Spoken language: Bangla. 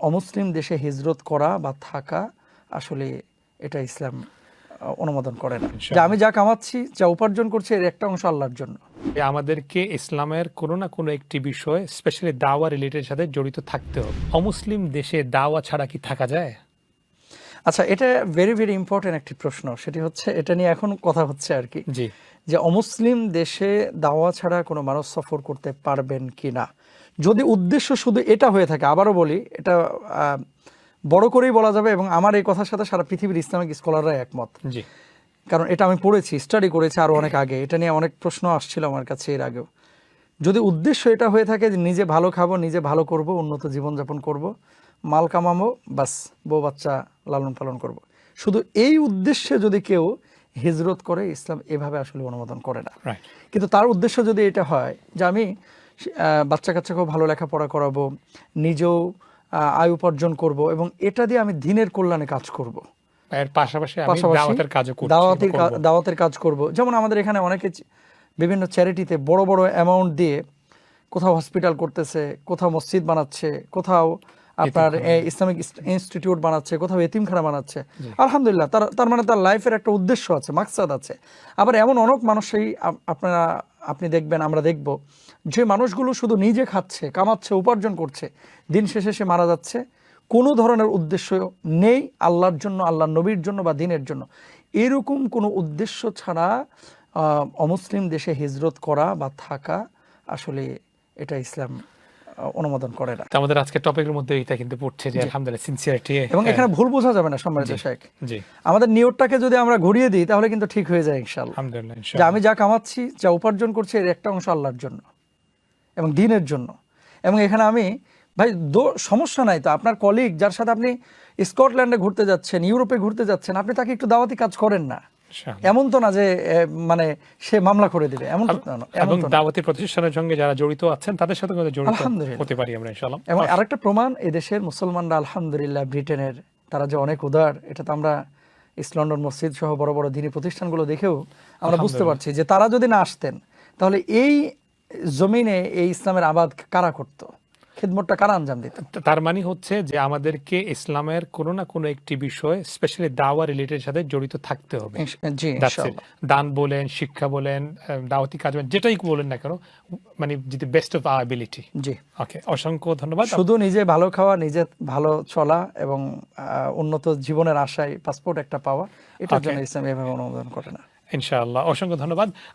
অমুসলিম দেশে হিজরত করা বা থাকা আসলে এটা ইসলাম অনুমোদন করে না। যে আমি যা কামাচ্ছি, যা উপার্জন করছি, এর একটা অংশ আল্লাহর জন্য। আমাদেরকে ইসলামের কোনো না কোনো একটি বিষয় স্পেশালি দাওয়া রিলেটেড সাথে জড়িত থাকতে হবে। অমুসলিম দেশে দাওয়া ছাড়া কি থাকা যায়? আচ্ছা, এটা ভেরি ভেরি ইম্পর্টেন্ট একটি প্রশ্ন। সেটি হচ্ছে, এটা নিয়ে এখন কথা হচ্ছে আর কি, জি, যে অমুসলিম দেশে দাওয়া ছাড়া কোনো মানুষ সফর করতে পারবেন কি না। যদি উদ্দেশ্য শুধু এটা হয়ে থাকে, আবারও বলি, এটা বড় করেই বলা যাবে, এবং আমার এই কথার সাথে সারা পৃথিবীর ইসলামিক স্কলাররা একমত। জি, কারণ এটা আমি পড়েছি, স্টাডি করেছি আরও অনেক আগে, এটা নিয়ে অনেক প্রশ্ন আসছিল আমার কাছে এর আগেও। যদি উদ্দেশ্য এটা হয়ে থাকে যে নিজে ভালো খাবো, নিজে ভালো করব, উন্নত জীবনযাপন করব, মাল কামাবো, বাস বউ বাচ্চা লালন পালন করব, শুধু এই উদ্দেশ্যে যদি কেউ হিজরত করে, ইসলাম এভাবে আসলে অনুমোদন করে না। রাইট। কিন্তু তার উদ্দেশ্য যদি এটা হয় যে আমি বাচ্চা কাচ্চাকেও ভালো লেখাপড়া করাবো, নিজেও আয় উপার্জন করব, এবং এটা দিয়ে আমি দ্বীনের কল্যাণে কাজ করব, এর পাশাপাশি আমি দাওয়াতের কাজও করছি, দাওয়াতের কাজ করব। যেমন আমাদের এখানে অনেকে বিভিন্ন চ্যারিটিতে বড় বড় অ্যামাউন্ট দিয়ে কোথাও হসপিটাল করতেছে, কোথাও মসজিদ বানাচ্ছে, কোথাও আপনার ইসলামিক ইনস্টিটিউট বানাচ্ছে, কোথাও এতিমখানা বানাচ্ছে। আলহামদুলিল্লাহ, তার মানে তার লাইফের একটা উদ্দেশ্য আছে, মাকসাদ আছে। আবার এমন অনেক মানুষই আপনি দেখবেন, আমরা দেখব, যে মানুষগুলো শুধু নিজে খাচ্ছে, কামাচ্ছে, উপার্জন করছে, দিন শেষে সে মারা যাচ্ছে, কোনো ধরনের উদ্দেশ্য নেই আল্লাহর জন্য, আল্লাহর নবীর জন্য বা দিনের জন্য। এরকম কোনো উদ্দেশ্য ছাড়া অমুসলিম দেশে হিজরত করা বা থাকা আসলে এটা ইসলাম অনুমোদন করে না। আমাদের আজকে টপিকের মধ্যে এটা কিন্তু পড়ছে যে আলহামদুলিল্লাহ সিনসিয়ারিটি, এবং এখানে ভুল বোঝা যাবে না সম্মানিত শেখ। জি, আমাদের নিয়তটাকে যদি আমরা ঘুরিয়ে দিই, তাহলে কিন্তু ঠিক হয়ে যায় ইনশাআল্লাহ। আলহামদুলিল্লাহ, যে আমি যা কামাচ্ছি, যা উপার্জন করছি, এর একটা অংশ আল্লাহর জন্য এবং দ্বীনের জন্য। এবং এখানে আমি ভাই সমস্যা নাই তো, আপনার কলিগ যার সাথে আপনি স্কটল্যান্ডে ঘুরতে যাচ্ছেন, ইউরোপে ঘুরতে যাচ্ছেন, আপনি তাকে একটু দাওয়াতি কাজ করেন না। এমন তো না যে মানে সে মামলা করে দিবে, এমন তো না। এবং দাওয়াতি প্রতিষ্ঠানের সঙ্গে যারা জড়িত আছেন তাদের সাথে জড়িত হতে পারি আমরা ইনশাআল্লাহ। এবং আরেকটা প্রমাণ, এদেশের মুসলমানরা আলহামদুলিল্লাহ, ব্রিটেনের তারা যে অনেক উদার, এটা তো আমরা ইস্ট লন্ডন মসজিদ সহ বড় বড় দ্বীনি প্রতিষ্ঠানগুলো দেখেও আমরা বুঝতে পারছি যে তারা যদি না আসতেন, তাহলে এই জমিনে এই ইসলামের আবাদ কারা করতো, খিদমতটা কারা আঞ্জাম দিত। তার মানে হচ্ছে যে আমাদেরকে ইসলামের কোনো না কোনো একটি বিষয় স্পেশালি দাওয়া রিলেটেড সাথে জড়িত থাকতে হবে। জি, ইনশাআল্লাহ। দান বলেন, শিক্ষা বলেন, দাওয়াতি কাজ বলেন, যেটাই বলেন না কেন, মানে যদি বেস্ট অফ আওয়ার এবিলিটি। জি, ওকে, অসংখ্য ধন্যবাদ। শুধু নিজে ভালো খাওয়া, নিজে ভালো চলা এবং উন্নত জীবনের আশায় পাসপোর্ট একটা পাওয়া, এটার জন্য ইসলাম এভাবে অনুমোদন করে না। ইনশাআল্লাহ, অসংখ্য ধন্যবাদ।